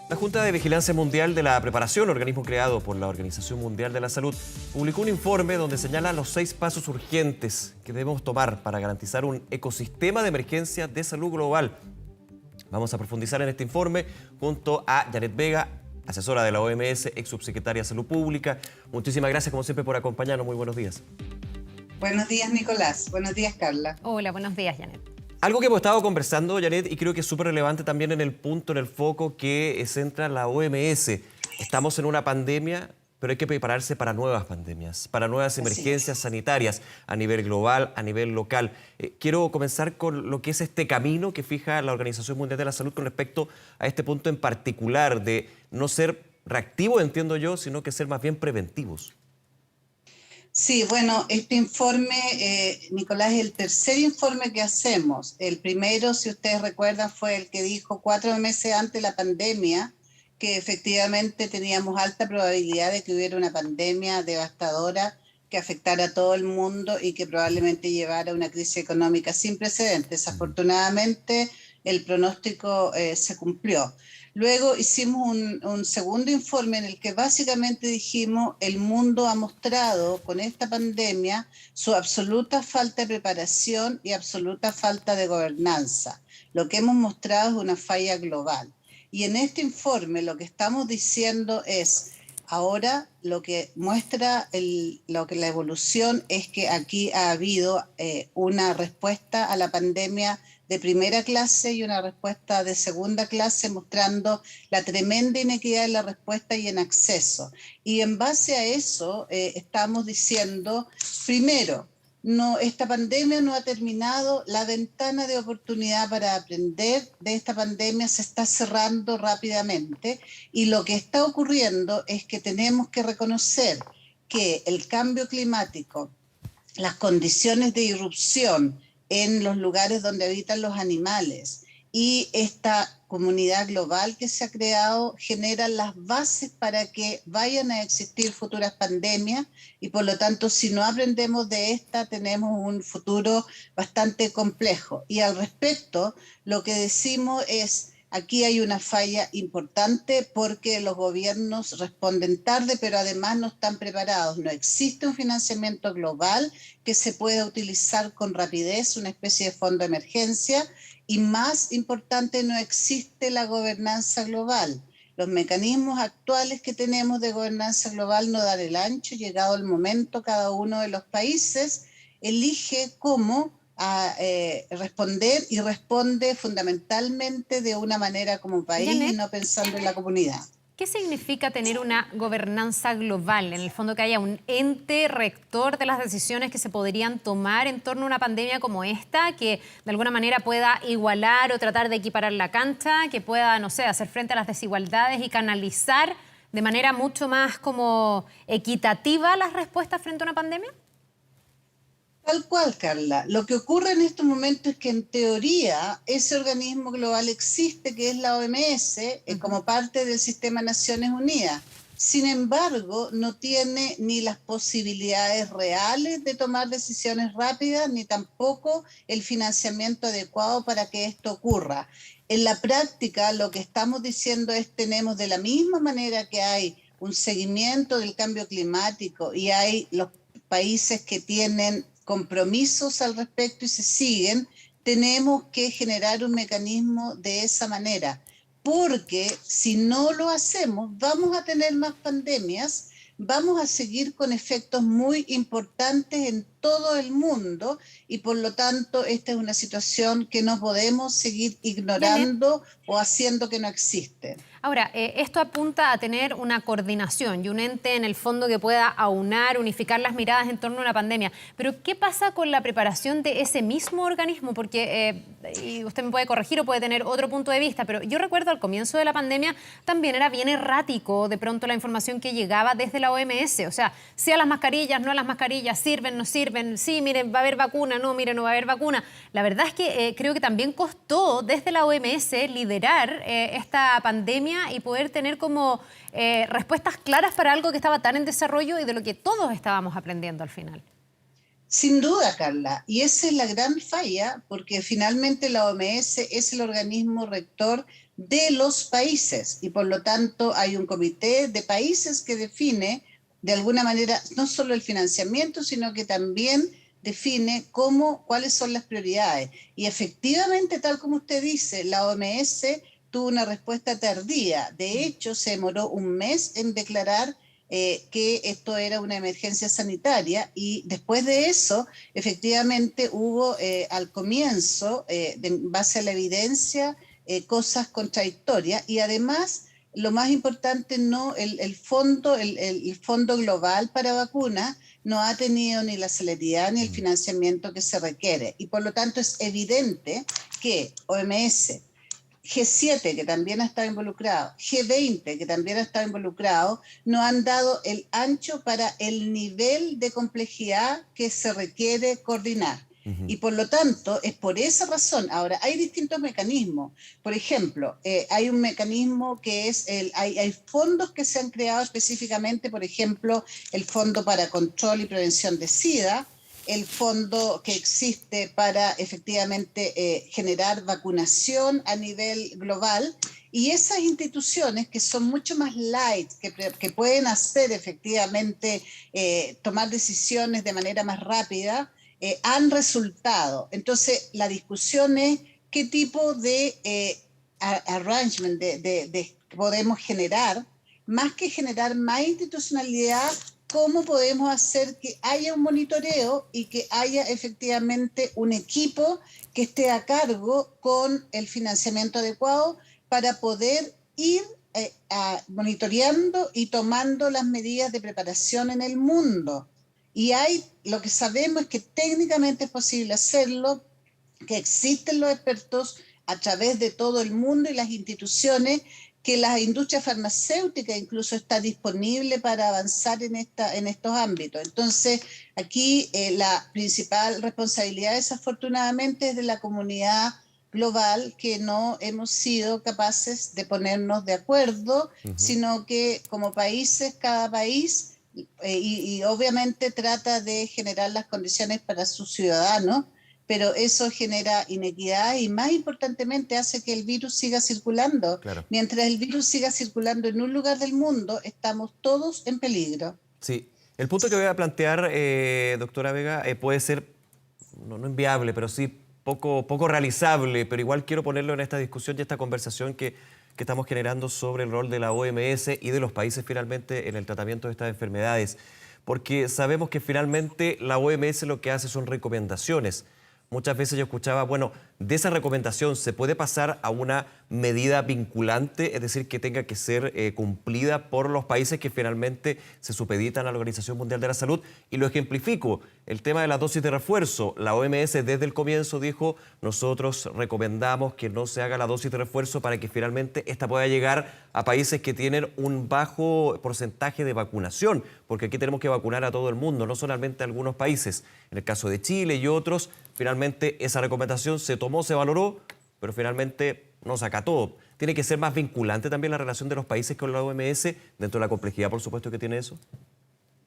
La Junta de Vigilancia Mundial de la Preparación, organismo creado por la Organización Mundial de la Salud, publicó un informe donde señala los 6 pasos urgentes que debemos tomar para garantizar un ecosistema de emergencia de salud global. Vamos a profundizar en este informe junto a Janet Vega, asesora de la OMS, ex subsecretaria de Salud Pública. Muchísimas gracias, como siempre, por acompañarnos. Muy buenos días. Buenos días, Nicolás. Buenos días, Carla. Hola, buenos días, Janet. Algo que hemos estado conversando, Janet, y creo que es súper relevante también en el punto, en el foco que centra la OMS. Estamos en una pandemia, pero hay que prepararse para nuevas pandemias, para nuevas emergencias sanitarias a nivel global, a nivel local. Quiero comenzar con lo que es este camino que fija la Organización Mundial de la Salud con respecto a este punto en particular de no ser reactivos, entiendo yo, sino que ser más bien preventivos. Sí, bueno, este informe, Nicolás, es el tercer informe que hacemos. El primero, si ustedes recuerdan, fue el que dijo 4 meses antes de la pandemia que efectivamente teníamos alta probabilidad de que hubiera una pandemia devastadora que afectara a todo el mundo y que probablemente llevara a una crisis económica sin precedentes. Afortunadamente, el pronóstico se cumplió. Luego hicimos un segundo informe en el que básicamente dijimos el mundo ha mostrado con esta pandemia su absoluta falta de preparación y absoluta falta de gobernanza. Lo que hemos mostrado es una falla global. Y en este informe lo que estamos diciendo es, ahora lo que muestra la evolución es que aquí ha habido una respuesta a la pandemia de primera clase y una respuesta de segunda clase, mostrando la tremenda inequidad en la respuesta y en acceso. Y en base a eso estamos diciendo, primero, no, esta pandemia no ha terminado, la ventana de oportunidad para aprender de esta pandemia se está cerrando rápidamente y lo que está ocurriendo es que tenemos que reconocer que el cambio climático, las condiciones de irrupción en los lugares donde habitan los animales y esta comunidad global que se ha creado generan las bases para que vayan a existir futuras pandemias y por lo tanto si no aprendemos de esta tenemos un futuro bastante complejo. Y al respecto lo que decimos es aquí hay una falla importante porque los gobiernos responden tarde, pero además no están preparados. No existe un financiamiento global que se pueda utilizar con rapidez, una especie de fondo de emergencia, y más importante, no existe la gobernanza global. Los mecanismos actuales que tenemos de gobernanza global no dan el ancho. Llegado el momento, cada uno de los países elige cómo responder y responde fundamentalmente de una manera como país Janet, y no pensando en la comunidad. ¿qué significa tener una gobernanza global? En el fondo, que haya un ente rector de las decisiones que se podrían tomar en torno a una pandemia como esta, que de alguna manera pueda igualar o tratar de equiparar la cancha, que pueda, no sé, hacer frente a las desigualdades y canalizar de manera mucho más como equitativa las respuestas frente a una pandemia. Tal cual, Carla. Lo que ocurre en estos momentos es que en teoría ese organismo global existe, que es la OMS, como parte del sistema de Naciones Unidas. Sin embargo, no tiene ni las posibilidades reales de tomar decisiones rápidas, ni tampoco el financiamiento adecuado para que esto ocurra. En la práctica, lo que estamos diciendo es tenemos de la misma manera que hay un seguimiento del cambio climático y hay los países que tienen compromisos al respecto y se siguen, tenemos que generar un mecanismo de esa manera, porque si no lo hacemos vamos a tener más pandemias, vamos a seguir con efectos muy importantes en todo el mundo y por lo tanto esta es una situación que no podemos seguir ignorando o haciendo que no existe. Ahora, esto apunta a tener una coordinación y un ente en el fondo que pueda aunar, unificar las miradas en torno a una pandemia. Pero, ¿qué pasa con la preparación de ese mismo organismo? Porque, y usted me puede corregir o puede tener otro punto de vista, pero yo recuerdo al comienzo de la pandemia también era bien errático de pronto la información que llegaba desde la OMS. O sea, sí a las mascarillas, no a las mascarillas, sirven, no sirven, sí, miren, va a haber vacuna, no, miren, no va a haber vacuna. La verdad es que creo que también costó desde la OMS liderar esta pandemia y poder tener como respuestas claras para algo que estaba tan en desarrollo y de lo que todos estábamos aprendiendo al final. Sin duda, Carla, y esa es la gran falla, porque finalmente la OMS es el organismo rector de los países y por lo tanto hay un comité de países que define de alguna manera no solo el financiamiento, sino que también define cuáles son las prioridades. Y efectivamente, tal como usted dice, la OMS tuvo una respuesta tardía. De hecho, se demoró un mes en declarar que esto era una emergencia sanitaria y después de eso, efectivamente hubo al comienzo, en base a la evidencia, cosas contradictorias y además, lo más importante, no el fondo global para vacunas no ha tenido ni la celeridad ni el financiamiento que se requiere y por lo tanto es evidente que OMS, G7, que también ha estado involucrado, G20, que también ha estado involucrado, no han dado el ancho para el nivel de complejidad que se requiere coordinar. Y por lo tanto, es por esa razón. Ahora, hay distintos mecanismos. Por ejemplo, hay un mecanismo que es, hay fondos que se han creado específicamente, por ejemplo, el Fondo para Control y Prevención de SIDA, el fondo que existe para efectivamente generar vacunación a nivel global y esas instituciones que son mucho más light, que pueden hacer efectivamente tomar decisiones de manera más rápida, han resultado. Entonces la discusión es qué tipo de arrangement podemos generar, más que generar más institucionalidad, cómo podemos hacer que haya un monitoreo y que haya efectivamente un equipo que esté a cargo con el financiamiento adecuado para poder ir monitoreando y tomando las medidas de preparación en el mundo. Y lo que sabemos es que técnicamente es posible hacerlo, que existen los expertos a través de todo el mundo y las instituciones, que la industria farmacéutica incluso está disponible para avanzar en estos ámbitos. Entonces, aquí la principal responsabilidad, desafortunadamente, es de la comunidad global, que no hemos sido capaces de ponernos de acuerdo, sino que como países, cada país, y obviamente trata de generar las condiciones para sus ciudadanos, pero eso genera inequidad y más importantemente hace que el virus siga circulando. Claro. Mientras el virus siga circulando en un lugar del mundo, estamos todos en peligro. Sí. El punto que voy a plantear, doctora Vega, puede ser, no inviable, pero sí poco realizable, pero igual quiero ponerlo en esta discusión y esta conversación que estamos generando sobre el rol de la OMS y de los países finalmente en el tratamiento de estas enfermedades. Porque sabemos que finalmente la OMS lo que hace son recomendaciones. Muchas veces yo escuchaba, bueno, de esa recomendación se puede pasar a una medida vinculante, es decir, que tenga que ser cumplida por los países que finalmente se supeditan a la Organización Mundial de la Salud. Y lo ejemplifico, el tema de las dosis de refuerzo. La OMS desde el comienzo dijo, nosotros recomendamos que no se haga la dosis de refuerzo para que finalmente esta pueda llegar a países que tienen un bajo porcentaje de vacunación, porque aquí tenemos que vacunar a todo el mundo, no solamente a algunos países. En el caso de Chile y otros, finalmente esa recomendación se tomó, se valoró, pero finalmente no se acató. ¿Tiene que ser más vinculante también la relación de los países con la OMS, dentro de la complejidad, por supuesto, que tiene eso?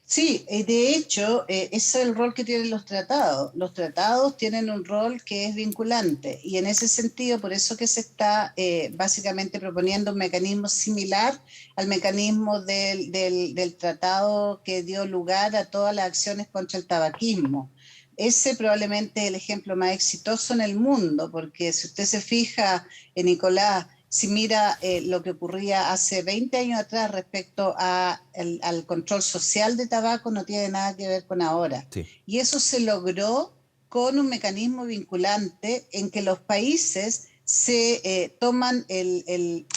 Sí, de hecho, ese es el rol que tienen los tratados. Los tratados tienen un rol que es vinculante y en ese sentido, por eso que se está básicamente proponiendo un mecanismo similar al mecanismo del tratado que dio lugar a todas las acciones contra el tabaquismo. Ese probablemente es el ejemplo más exitoso en el mundo, porque si usted se fija, Nicolás, si mira lo que ocurría hace 20 años atrás respecto al control social de tabaco, no tiene nada que ver con ahora. Sí. Y eso se logró con un mecanismo vinculante en que los países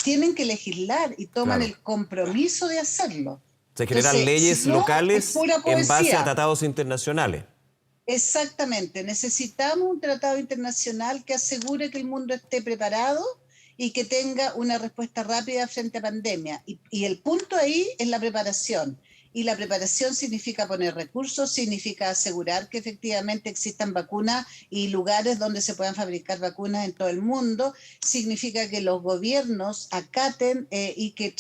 tienen que legislar y toman Claro. el compromiso de hacerlo. Se generan Entonces, leyes si no, es locales pura en base a poesía. tratados internacionales. Exactamente, necesitamos un tratado internacional que asegure que el mundo esté preparado y que tenga una respuesta rápida frente a pandemia. Y el punto ahí es la preparación. Y la preparación significa poner recursos, significa asegurar que efectivamente existan vacunas y lugares donde se puedan fabricar vacunas en todo el mundo, significa que los gobiernos acaten y que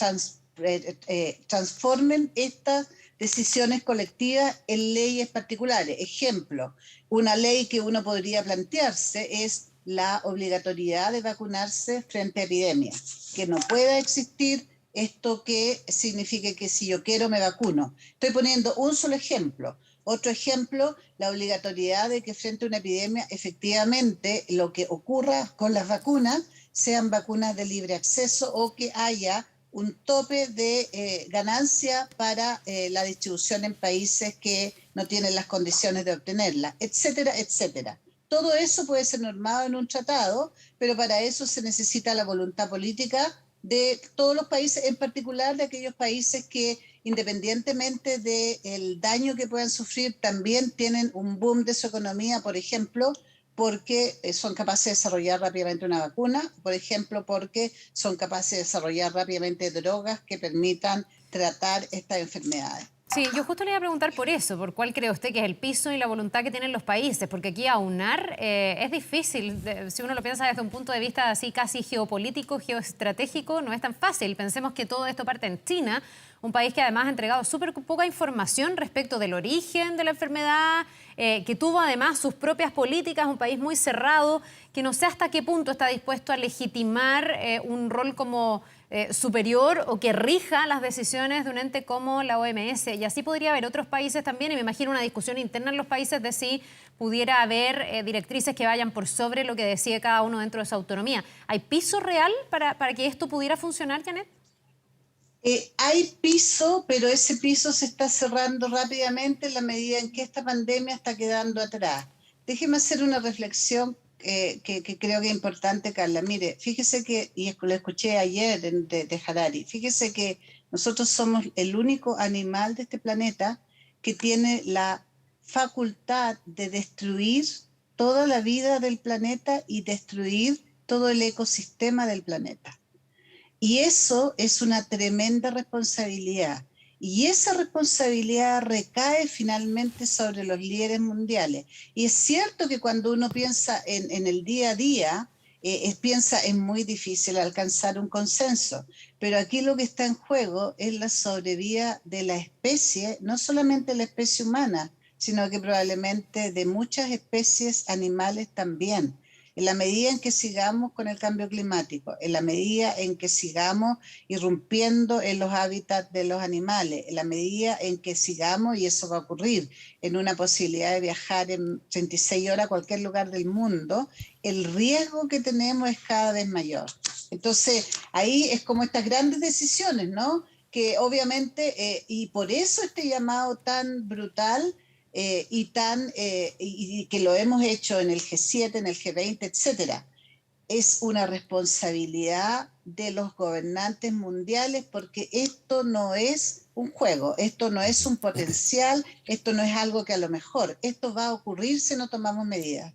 transformen estas decisiones colectivas en leyes particulares. Ejemplo, una ley que uno podría plantearse es la obligatoriedad de vacunarse frente a epidemias, que no pueda existir esto que signifique que si yo quiero me vacuno. Estoy poniendo un solo ejemplo. Otro ejemplo, la obligatoriedad de que frente a una epidemia efectivamente lo que ocurra con las vacunas sean vacunas de libre acceso o que haya un tope de ganancia para la distribución en países que no tienen las condiciones de obtenerla, etcétera, etcétera. Todo eso puede ser normado en un tratado, pero para eso se necesita la voluntad política de todos los países, en particular de aquellos países que, independientemente del daño que puedan sufrir, también tienen un boom de su economía, por ejemplo, porque son capaces de desarrollar rápidamente una vacuna, por ejemplo, porque son capaces de desarrollar rápidamente drogas que permitan tratar estas enfermedades. Sí, yo justo le iba a preguntar por eso, por cuál cree usted que es el piso y la voluntad que tienen los países, porque aquí aunar es difícil, si uno lo piensa desde un punto de vista así casi geopolítico, geoestratégico, no es tan fácil. Pensemos que todo esto parte en China, un país que además ha entregado súper poca información respecto del origen de la enfermedad, que tuvo además sus propias políticas, un país muy cerrado, que no sé hasta qué punto está dispuesto a legitimar un rol como superior o que rija las decisiones de un ente como la OMS. Y así podría haber otros países también, y me imagino una discusión interna en los países de si pudiera haber directrices que vayan por sobre lo que decide cada uno dentro de su autonomía. ¿Hay piso real para que esto pudiera funcionar, Janet? Hay piso, pero ese piso se está cerrando rápidamente en la medida en que esta pandemia está quedando atrás. Déjeme hacer una reflexión que creo que es importante, Carla. Mire, fíjese que, y lo escuché ayer de Harari, fíjese que nosotros somos el único animal de este planeta que tiene la facultad de destruir toda la vida del planeta y destruir todo el ecosistema del planeta. Y eso es una tremenda responsabilidad. Y esa responsabilidad recae finalmente sobre los líderes mundiales. Y es cierto que cuando uno piensa en el día a día, piensa es muy difícil alcanzar un consenso. Pero aquí lo que está en juego es la sobrevida de la especie, no solamente la especie humana, sino que probablemente de muchas especies animales también. En la medida en que sigamos con el cambio climático, en la medida en que sigamos irrumpiendo en los hábitats de los animales, en la medida en que sigamos, y eso va a ocurrir, en una posibilidad de viajar en 36 horas a cualquier lugar del mundo, el riesgo que tenemos es cada vez mayor. Entonces, ahí es como estas grandes decisiones, ¿no? Que obviamente, y por eso este llamado tan brutal, y que lo hemos hecho en el G7, en el G20, etcétera, es una responsabilidad de los gobernantes mundiales porque esto no es un juego, esto no es un potencial, esto no es algo que a lo mejor, esto va a ocurrir si no tomamos medidas.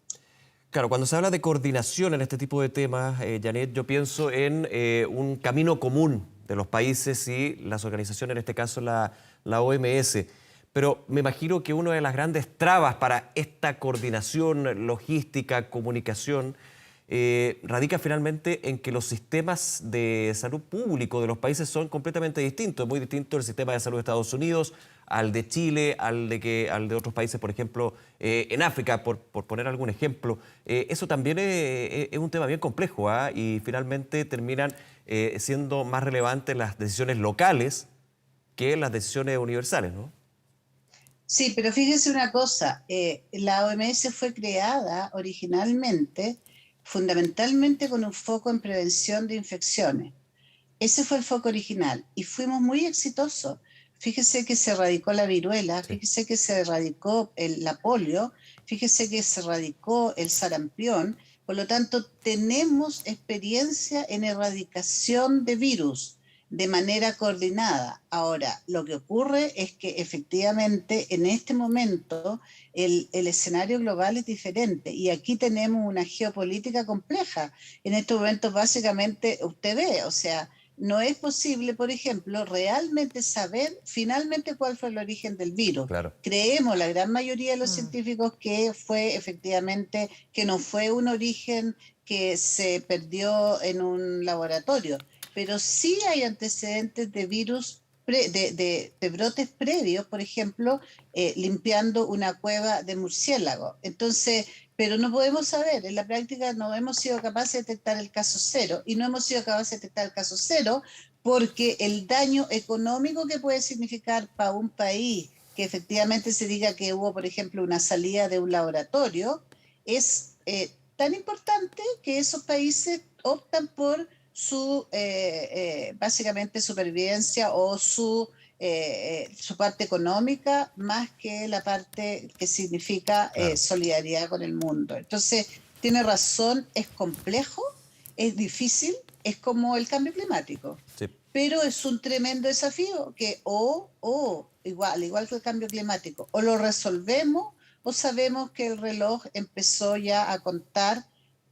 Claro, cuando se habla de coordinación en este tipo de temas, Janet, yo pienso en un camino común de los países y las organizaciones, en este caso la OMS. Pero me imagino que una de las grandes trabas para esta coordinación logística, comunicación, radica finalmente en que los sistemas de salud público de los países son completamente distintos. Es muy distinto el sistema de salud de Estados Unidos al de Chile, al de otros países, por ejemplo, en África, por poner algún ejemplo. Eso también es un tema bien complejo, ¿ah? Y finalmente terminan siendo más relevantes las decisiones locales que las decisiones universales, ¿no? Sí, pero fíjese una cosa, la OMS fue creada originalmente fundamentalmente con un foco en prevención de infecciones. Ese fue el foco original y fuimos muy exitosos. Fíjese que se erradicó la viruela, Sí. fíjese que se erradicó la polio, fíjese que se erradicó el sarampión. Por lo tanto, tenemos experiencia en erradicación de virus de manera coordinada. Ahora, lo que ocurre es que efectivamente en este momento el escenario global es diferente y aquí tenemos una geopolítica compleja. En estos momentos básicamente usted ve, o sea, no es posible, por ejemplo, realmente saber finalmente cuál fue el origen del virus. Claro. Creemos la gran mayoría de los científicos que fue efectivamente, que no fue un origen que se perdió en un laboratorio, pero sí hay antecedentes de virus de brotes previos, por ejemplo, limpiando una cueva de murciélago. Entonces, pero no podemos saber, en la práctica no hemos sido capaces de detectar el caso cero, y no hemos sido capaces de detectar el caso cero porque el daño económico que puede significar para un país que efectivamente se diga que hubo, por ejemplo, una salida de un laboratorio, es tan importante que esos países optan por su, básicamente, supervivencia o su parte económica más que la parte que significa Claro. solidaridad con el mundo. Entonces, tiene razón, es complejo, es difícil, es como el cambio climático, Sí. pero es un tremendo desafío que igual que el cambio climático, o lo resolvemos o sabemos que el reloj empezó ya a contar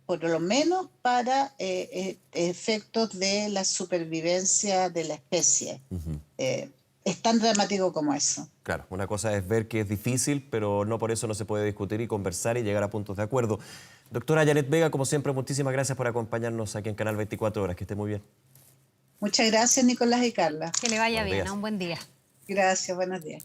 por lo menos para efectos de la supervivencia de la especie. Es tan dramático como eso. Claro, una cosa es ver que es difícil, pero no por eso no se puede discutir y conversar y llegar a puntos de acuerdo. Doctora Janet Vega, como siempre, muchísimas gracias por acompañarnos aquí en Canal 24 Horas. Que esté muy bien. Muchas gracias, Nicolás y Carla. Que le vaya Buenos bien, días. un buen día. Gracias, buenos días.